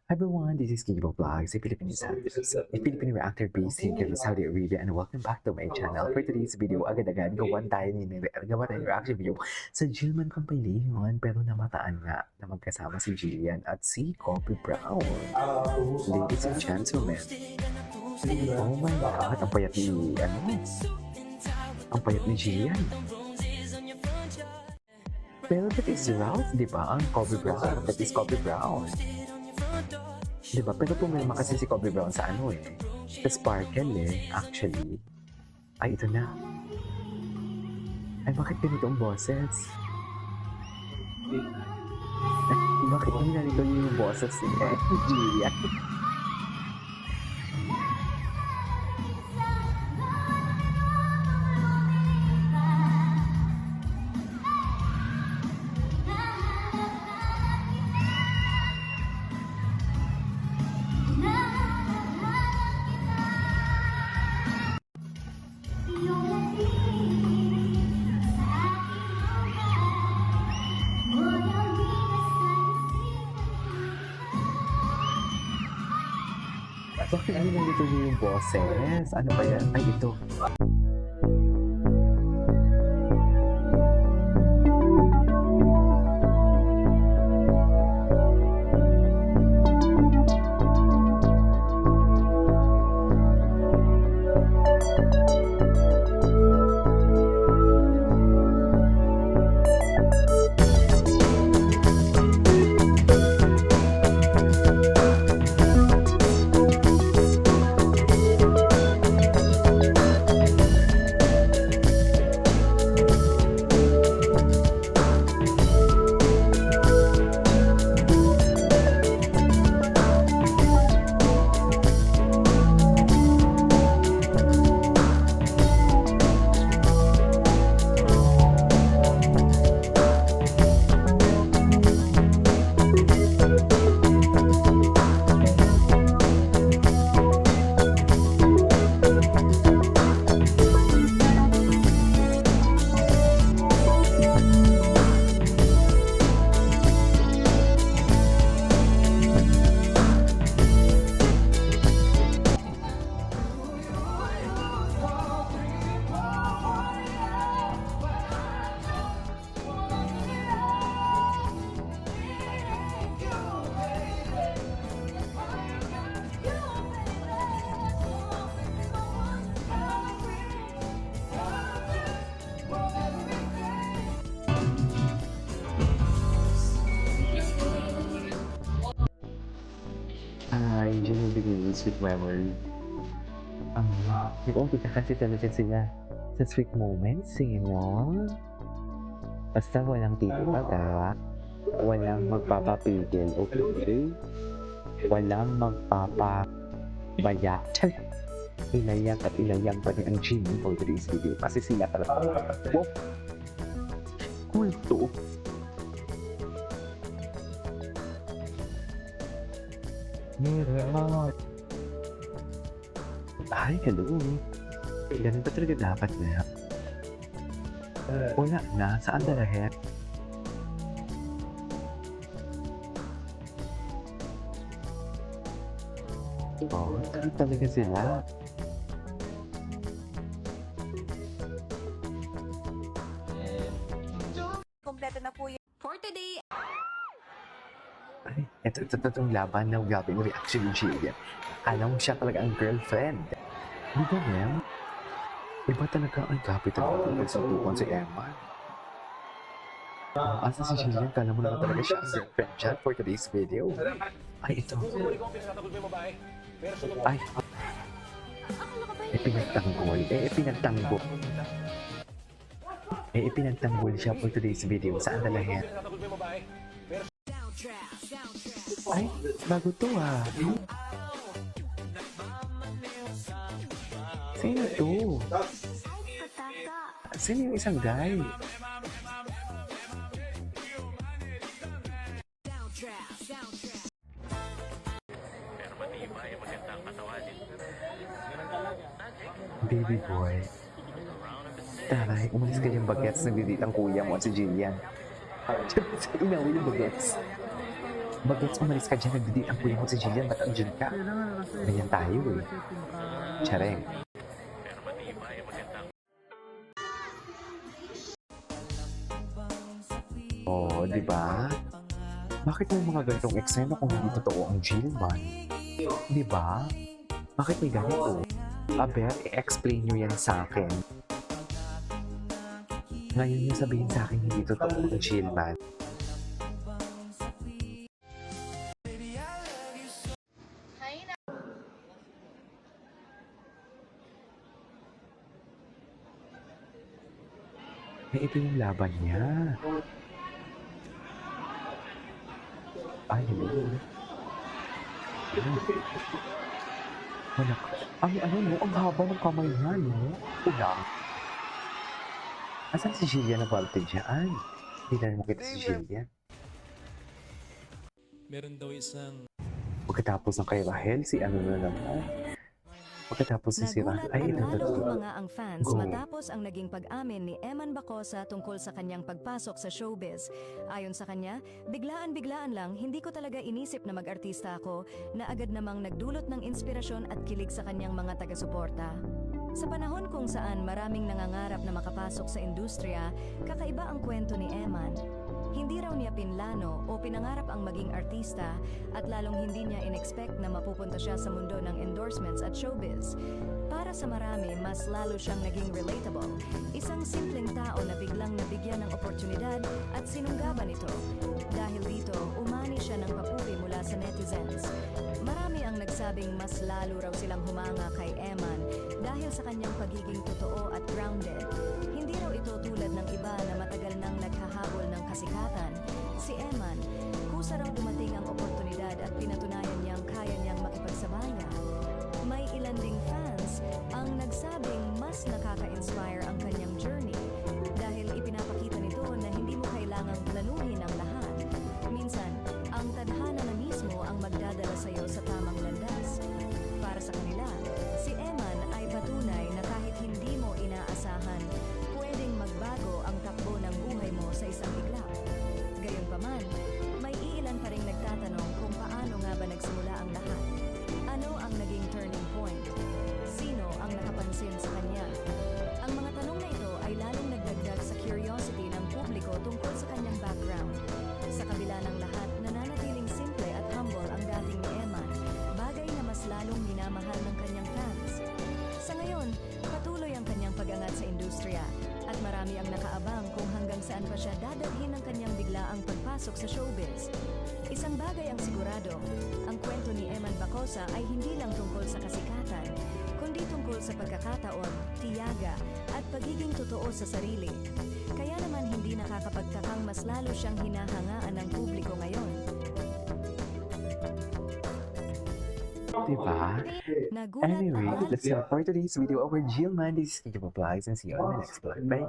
Hi everyone, this is Kibo Vlogs, a Filipino reactor based here in Saudi Arabia, and welcome back to my channel. For today's video, agad-agad gawa tayo ng reaction video sa Jillman compilation, pero namataan nga na magkasama si Jillian at si Kobe Brown. Ladies and gentlemen, oh my God, ang payat ni Jillian. Pero that is Ralph, di ba? Ang Kobe Brown, that is Kobe Brown. Diba? Pero pumirma kasi si Kobe Brown sa sa Sparkle actually. Ay, ito na. Ay, bakit ganito ang boses? Ay, bakit ginalito niyo yung boses niya? Julia. Bakit ginalito niyo yung boses? Ano ba yan? Ay, ito. Angel begins with memory. Nag-umpisa kasi talaga sila sa sweet moments, Basta walang titipaga, walang magpapapigil, okay? Walang magpapabaya. Ilayang at ilayang pa rin ang Jimmy for today's video kasi sila talaga. Wow! Cool to! Ay, hello. Ganun ba talaga dapat na? Wala na. Saan na lahat? Oh, saan talaga sila? Kompleto na po yun for today. Ay, itong laban ng grabe yung reaction ni Jillian. Akala mo siya talaga ang girlfriend. Di ba, ma'am? Iba talaga ang grabe talaga ang pagsutukan si Emma. Asa si Jillian, kala mo naman talaga siya ang girlfriend dyan for today's video. Ay, ito. Ay, pinagtanggol siya for today's video. Saan dalahin? Ay, bago to Sino to? Sino yung isang guy? Baby boy. Taray, umalis ka yung bagets. Nagdidit ang kuya mo at si Jillian. Inawin yung bagets. Bagets umalis ka dyan, nagdidate ang kuya mo si Jillian, ba't andyan ka? Ganyan tayo eh. Tsareng. Oh, di ba? Bakit may mga ganitong eksena kung hindi totoo ang Jillman? Di ba? Bakit may ganito? Aber, i-explain nyo yan sa akin. Ngayon nyo sabihin sa akin hindi totoo ang Jillman. Eh, ito yung laban niya. Ay, hello. Wala ka. Ay, ano no? Ang haba ng kamay niya, no? Ulang. Asan si Jillian na balte dyan? Hindi na naman kita si Jillian. Meron daw isang Pagkatapos ng kay Rahel, si ano na naman? Pagkatapos si Sira, Nagulat ay, at ito lalo to. ang mga ang fans Go. matapos ang naging pag-amin ni Eman Bacosa tungkol sa kanyang pagpasok sa showbiz. Ayon sa kanya, biglaan-biglaan lang, hindi ko talaga inisip na mag-artista ako na agad namang nagdulot ng inspirasyon at kilig sa kanyang mga taga-suporta. Sa panahon kung saan maraming nangangarap na makapasok sa industriya, kakaiba ang kwento ni Eman. Hindi raw niya pinlano o pinangarap ang maging artista at lalong hindi niya inexpect na mapupunta siya sa mundo ng endorsements at showbiz. Para sa marami, mas lalo siyang naging relatable. Isang simpleng tao na biglang nabigyan ng oportunidad at sinunggaban ito. Dahil dito, umani siya ng papuri mula sa netizens. Marami ang nagsabing mas lalo raw silang humanga kay Eman dahil sa kanyang pagiging totoo at grounded. Hindi raw ito tulad ng iba na matagal nang naghahabol ng kasikatan. Si Eman, kusa raw dumating ang oportunidad at pinatunayan niyang kaya niyang makipagsabayan. May ilan ding fans ang nagsabing mas nakaka-inspire ang kanyang journey dahil ipinapakita nito na hindi mo kailangang planuhin ang lahat. Minsan, ang tadhana na mismo ang magdadala sa iyo sa tamang landas. Para sa kanila, si Eman ay patunay na kahit hindi mo inaasahan, pwedeng magbago ang takbo ng buhay mo sa isang iglap. Gayunpaman, may iilan pa ring nagtatanong kung paano nga ba nagsimula ang lahat. Ano ang naging turning point? Sino ang nakapansin sa kanya? Ang mga tanong na ito ay lalong nagdagdag sa curiosity ng publiko tungkol sa kanyang background. Sa kabila ng lahat, nananatiling simple at humble ang dating ni Eman, bagay na mas lalong minamahal ng kanyang fans. Sa ngayon, patuloy ang kanyang pag-angat sa industriya at marami ang nakaabang kung hanggang saan pa siya dadalhin ng kanyang biglaang pagpasok sa showbiz. Isang bagay ang sigurado, ang kwento ni Eman Bacosa ay hindi lang tungkol sa kasikatan, kundi tungkol sa pagkakataon, tiyaga, at pagiging totoo sa sarili. Kaya naman hindi nakakapagtakang mas lalo siyang hinahangaan ng publiko ngayon. Diba? Nagulat Anyway, ang that's all for today's video over Jillman. This is Kiki Vlogs and see you on the next vlog. Bye!